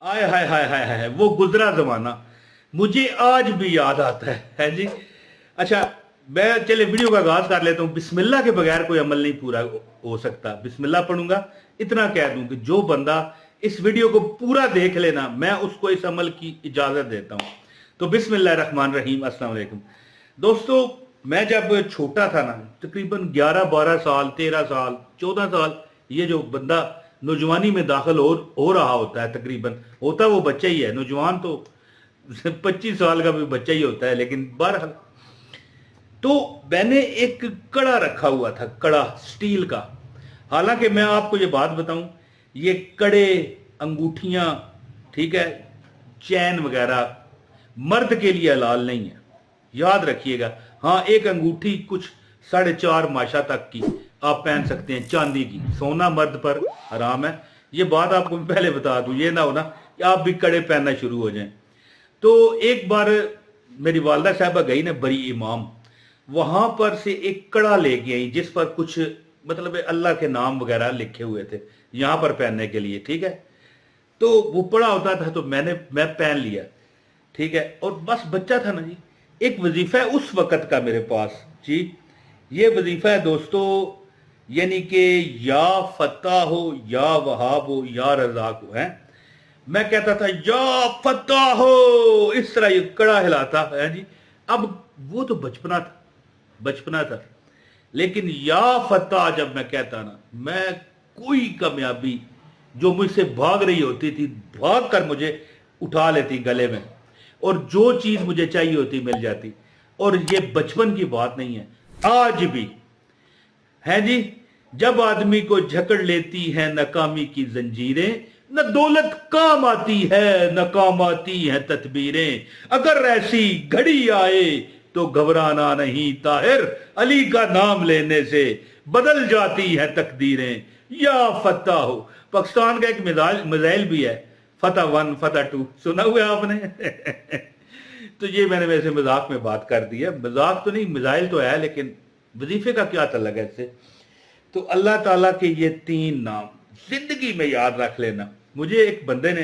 आय हाय हाय हाय हाय, वो गुजरा जमाना मुझे आज भी याद आता है जी। अच्छा, मैं चले वीडियो का आगाज कर लेता हूँ। बिस्मिल्लाह के बगैर कोई अमल नहीं पूरा हो सकता। बिस्मिल्लाह पढ़ूंगा, इतना कह दूं कि जो बंदा इस वीडियो को पूरा देख लेना, मैं उसको इस अमल की इजाजत देता हूं। तो बिस्मिल्लाह रहमान रहीम, अस्सलाम वालेकुम दोस्तों। मैं जब छोटा था ना, तकरीबन 11-12 साल, 13 साल, 14 साल, ये जो बंदा नौजवानी में दाखिल हो रहा होता है, तकरीबन होता वो बच्चा ही है। नौजवान तो 25 साल का भी बच्चा ही होता है, लेकिन बहरहाल तो मैंने एक कड़ा रखा हुआ था, कड़ा स्टील का। हालांकि मैं आपको ये बात बताऊं, ये कड़े, अंगूठियां, ठीक है, चैन वगैरह मर्द के लिए हलाल नहीं है, याद रखिएगा। हाँ, एक अंगूठी कुछ 4.5 माशा तक की आप पहन सकते हैं, चांदी की। सोना मर्द पर हराम है, ये बात आपको मैं पहले बता दूं, ये ना हो ना कि आप भी कड़े पहनना शुरू हो जाएं। तो एक बार मेरी वालदा साहबा गई ना बरी इमाम, वहां पर से एक कड़ा लेके आई जिस पर कुछ मतलब अल्लाह के नाम वगैरह लिखे हुए थे, यहां पर पहनने के लिए, ठीक है। तो वो पड़ा होता था, तो मैं पहन लिया, ठीक है। और बस बच्चा था ना जी। एक वजीफा है उस वक्त का मेरे पास जी, ये वजीफा है दोस्तों, यानी कि या फत्ता हो, या वहाब हो, या रज़ाक हो, है। मैं कहता था या फत्ता हो, इस तरह ये कड़ा हिलाता है जी। अब वो तो बचपना था, लेकिन या फत्ता जब मैं कहता ना, मैं कोई कामयाबी जो मुझसे भाग रही होती थी, भाग कर मुझे उठा लेती गले में, और जो चीज मुझे चाहिए होती मिल जाती। और ये बचपन की बात नहीं है, आज भी है जी। जब आदमी को जकड़ लेती है नाकामी की जंजीरें, न दौलत काम आती है, न काम आती है तदबीरें। अगर ऐसी घड़ी आए तो घबराना नहीं ताहिर, अली का नाम लेने से बदल जाती है तकदीरें। या फतह हो, पाकिस्तान का एक मिसाइल भी है, फतह 1 फतह 2, सुना हुआ आपने? तो ये मैंने वैसे मजाक में बात कर दी है, मजाक तो नहीं, मिसाइल तो है, लेकिन वजीफे का क्या तल्लुक है इससे। तो अल्लाह ताला के ये 3 नाम जिंदगी में याद रख लेना। मुझे एक बंदे ने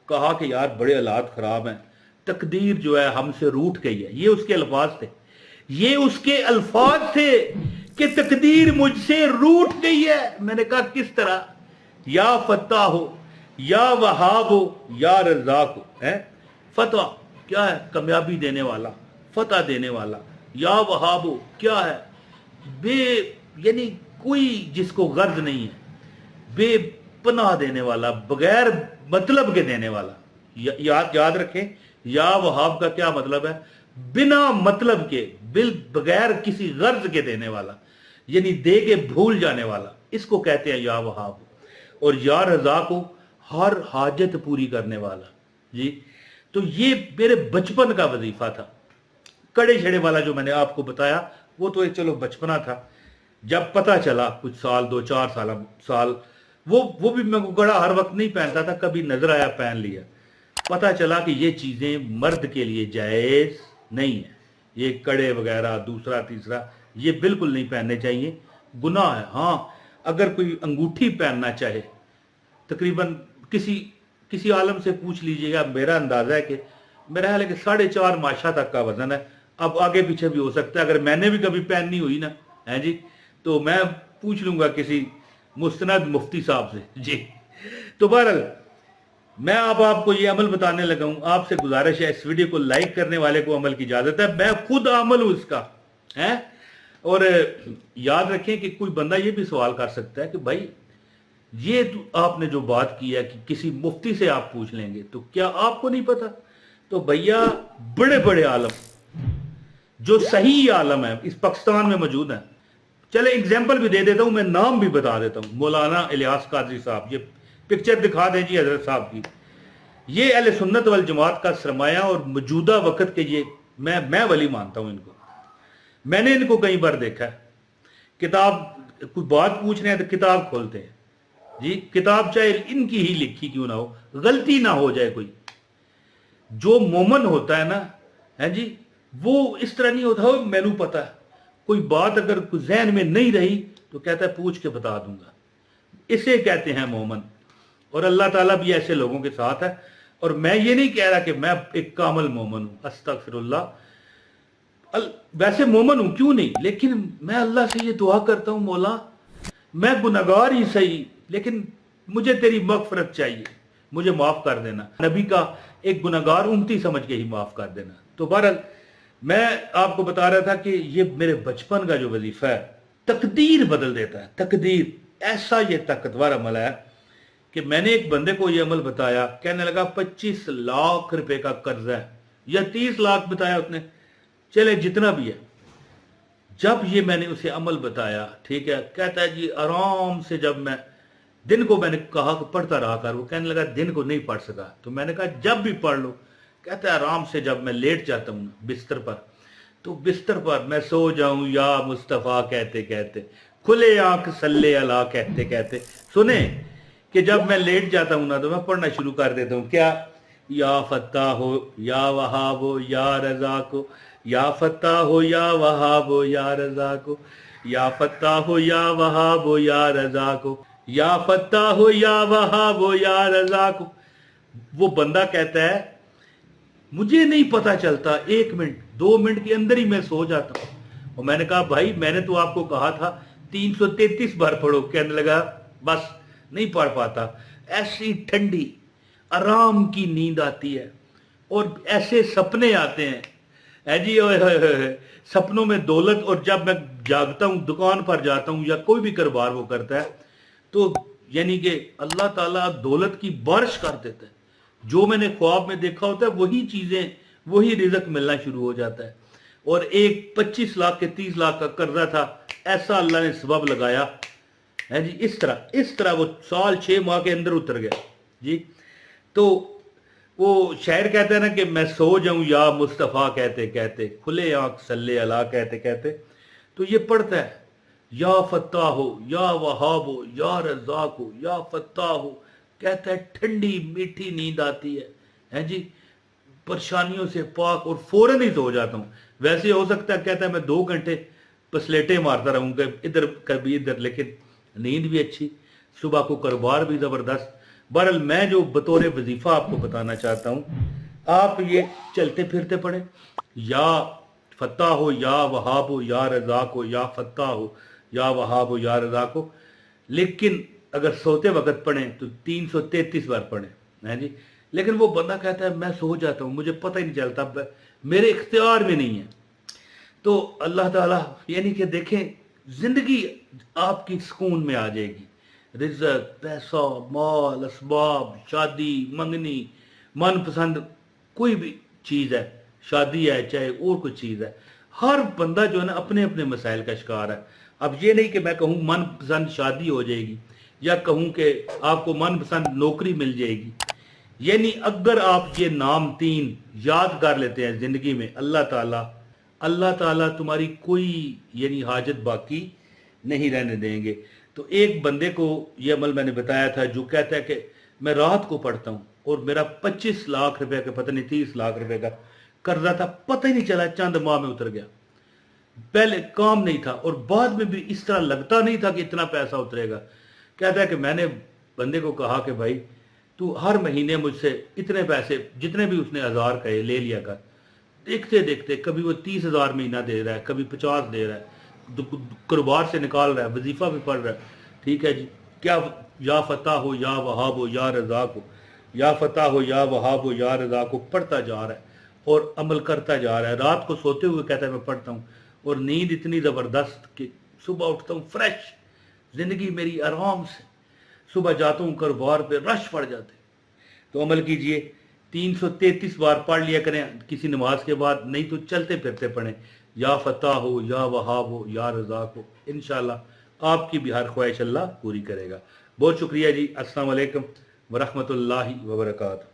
कहा कि यार बड़े हालात खराब हैं, तकदीर जो है हमसे रूठ गई है, ये उसके अल्फाज थे, ये उसके अल्फाज थे कि तकदीर मुझसे रूठ गई है। मैंने कहा किस तरह? या फतह हो, या वहाब हो, या रज़ाक हो, है। फतह क्या है? कामयाबी देने वाला, फतह देने वाला। या वहाब हो क्या है? बे यानी कोई जिसको गर्ज नहीं है, बेपनाह देने वाला, बगैर मतलब के देने वाला। याद रखें, या वहाब का क्या मतलब है? बिना मतलब के, बगैर किसी गर्ज के देने वाला, यानी दे के भूल जाने वाला, इसको कहते हैं या वहाब। और या रज़ा को हर हाजत पूरी करने वाला जी। तो ये मेरे बचपन का वजीफा था। कड़े छड़े वाला जो मैंने आपको बताया, वो तो एक चलो बचपना था। जब पता चला कुछ साल, 2-4 साल, वो भी मैं कड़ा हर वक्त नहीं पहनता था, कभी नजर आया पहन लिया। पता चला कि ये चीजें मर्द के लिए जायज नहीं है, ये कड़े वगैरह दूसरा तीसरा ये बिल्कुल नहीं पहनने चाहिए, गुनाह है। हाँ, अगर कोई अंगूठी पहनना चाहे, तकरीबन किसी आलम से पूछ लीजिएगा, मेरा अंदाजा है कि मेरा ख्याल है कि 4.5 माशा तक का वजन है। अब आगे पीछे भी हो सकता है, अगर मैंने भी कभी पहननी हुई ना, है जी, तो मैं पूछ लूंगा किसी मुस्तनद मुफ्ती साहब से जी। तो बहरहाल मैं अब आपको ये अमल बताने लगा हूं। आपसे गुजारिश है, इस वीडियो को लाइक करने वाले को अमल की इजाजत है, मैं खुद अमल हूं इसका, है। और याद रखें कि कोई बंदा ये भी सवाल कर सकता है कि भाई ये तो आपने जो बात की है कि किसी मुफ्ती से आप पूछ लेंगे, तो क्या आपको नहीं पता? तो भैया बड़े बड़े आलम, जो सही आलम है, इस पाकिस्तान में मौजूद है। चले एग्जाम्पल भी दे देता हूं, मैं नाम भी बता देता हूं। मौलाना इलियास कादरी साहब, ये पिक्चर दिखा दें जी हजरत साहब की। ये अहले सुन्नत वल जमात का सरमाया और मौजूदा वक्त के ये मैं वली मानता हूं इनको। मैंने इनको कई बार देखा है, किताब कोई बात पूछ रहे हैं तो किताब खोलते हैं जी। किताब चाहे इनकी ही लिखी क्यों ना हो, गलती ना हो जाए कोई। जो मोमन होता है ना, है जी, वो इस तरह नहीं होता हो मैनू पता है। कोई बात अगर जहन में नहीं रही तो कहता है पूछ के बता दूंगा, इसे कहते हैं मोमन। اور اللہ ताला भी ऐसे लोगों के साथ है। और मैं ये नहीं कह रहा कि मैं एक कामिल मोमन हूँ, अस्तगफिरुल्लाह, वैसे मोमन हूँ क्यों नहीं, लेकिन मैं अल्लाह से ये दुआ करता हूँ, मौला मैं गुनहगार ही सही लेकिन मुझे तेरी मगफरत चाहिए, मुझे माफ कर देना। नबी का एक गुनहगार उम्मती समझ के ही माफ कर देना। तो बहरहाल मैं आपको बता रहा था कि ये मेरे बचपन का जो वजीफा है तकदीर बदल देता है। तकदीर ऐसा ये ताकतवर अमल है कि मैंने एक बंदे को ये अमल बताया, कहने लगा 25 लाख रुपए का कर्ज है या 30 लाख बताया उसने, चले जितना भी है। जब ये मैंने उसे अमल बताया, ठीक है, कहता है जी आराम से, जब मैं दिन को मैंने कहा कि पढ़ता रहा कर, वो कहने लगा दिन को नहीं पढ़ सका। तो मैंने कहा जब भी पढ़ लो। कहता है आराम से जब मैं लेट जाता हूँ बिस्तर पर, तो बिस्तर पर मैं सो जाऊं या मुस्तफ़ा कहते कहते, खुले आंख सल्ले अला कहते कहते, सुने कि जब मैं लेट जाता हूं ना तो मैं पढ़ना शुरू कर देता हूँ, क्या, या फत्ता हो या वहाबो या रजा को, या फत्ता हो या वहाबो या रजा को, या फत्ता हो या वहाबो या रजा को, या फत्ता हो या वहाबो या रजा को। वो बंदा कहता है मुझे नहीं पता चलता, 1 मिनट 2 मिनट के अंदर ही मैं सो जाता हूँ। और मैंने कहा भाई मैंने तो आपको कहा था 333 बार पढ़ो। कहने लगा बस नहीं पढ़ पाता। ऐसी ठंडी आराम की नींद आती है और ऐसे सपने आते हैं, है जी, सपनों में दौलत। और जब मैं जागता हूँ, दुकान पर जाता हूँ या कोई भी कारोबार वो करता है, तो यानी कि अल्लाह ताला दौलत की बारिश कर देता है। जो मैंने ख्वाब में देखा होता है वही चीजें, वही रिज़्क मिलना शुरू हो जाता है। और एक 25 लाख के 30 लाख का कर्जा था, ऐसा अल्लाह ने सबब लगाया है जी। इस तरह वो साल 6 माह के अंदर उतर गया जी। तो वो शायर कहता है ना कि मैं सो जाऊं या मुस्तफ़ा कहते कहते, खुले आंख सल्ले अला कहते कहते। तो ये पढ़ता है या फत्ता हो या वहाब हो या रज़ाक हो या फत्ता हो, कहता है ठंडी मीठी नींद आती है जी, परेशानियों से पाक, और फौरन ही सो जाता हूँ। वैसे हो सकता है, कहता है मैं 2 घंटे पसलेटे मारता रहूंगा इधर कभी इधर, लेकिन नींद भी अच्छी, सुबह को कारोबार भी जबरदस्त। बहरहाल मैं जो बतौर वजीफा आपको बताना चाहता हूँ, आप ये चलते फिरते पढ़े, या फत्ता हो या वहाब हो या रज़ाक हो, या फत्ता हो या वहाब हो या रज़ाक हो। लेकिन अगर सोते वक्त पढ़ें तो 333 बार पढ़ें, है जी। लेकिन वो बंदा कहता है मैं सो जाता हूँ, मुझे पता ही नहीं चलता, मेरे इख्तियार में नहीं है। तो अल्लाह ताला यानी कि देखें, जिंदगी आपकी सुकून में आ जाएगी। रिज़्क, पैसा, माल, असबाब, शादी, मंगनी, मनपसंद कोई भी चीज़ है, शादी है चाहे और कोई चीज़ है, हर बंदा जो है ना अपने अपने मसाइल का शिकार है। अब ये नहीं कि मैं कहूँ मनपसंद शादी हो जाएगी या कहूँ कि आपको मनपसंद नौकरी मिल जाएगी। यानी अगर आप ये नाम 3 याद कर लेते हैं जिंदगी में, अल्लाह ताला तुम्हारी कोई यानी हाजत बाकी नहीं रहने देंगे। तो एक बंदे को ये अमल मैंने बताया था, जो कहता है कि मैं रात को पढ़ता हूँ और मेरा 25 लाख रुपए का, पता नहीं 30 लाख रुपए का कर्जा था, पता ही नहीं चला, चंद माह में उतर गया। पहले काम नहीं था और बाद में भी इस तरह लगता नहीं था कि इतना पैसा उतरेगा। कहता है कि मैंने बंदे को कहा कि भाई तू हर महीने मुझसे इतने पैसे, जितने भी उसने 1000 कहे, ले लिया कर। देखते देखते कभी वो 30,000 महीना दे रहा है, कभी 50 दे रहा है, कारोबार से निकाल रहा है, वजीफा भी पढ़ रहा है, ठीक है जी। क्या, या फता हो या वहाब हो या रज़ाक हो, या फता हो या वहाब हो या रज़ाक हो, पढ़ता जा रहा है और अमल करता जा रहा है। रात को सोते हुए कहता है मैं पढ़ता हूँ, और नींद इतनी ज़बरदस्त कि सुबह उठता हूँ फ्रेश, जिंदगी मेरी आराम से, सुबह जाता हूँ कारोबार पे, रश पड़ जाते। तो अमल कीजिए, 333 बार पढ़ लिया करें किसी नमाज के बाद, नहीं तो चलते फिरते पढ़ें, या फता हो या वहाब हो या रज़ाक हो। इंशाअल्लाह आपकी भी हर ख्वाहिश अल्लाह पूरी करेगा। बहुत शुक्रिया जी। अस्सलाम वालेकुम वरहमतुल्लाहि वबरकातुहू।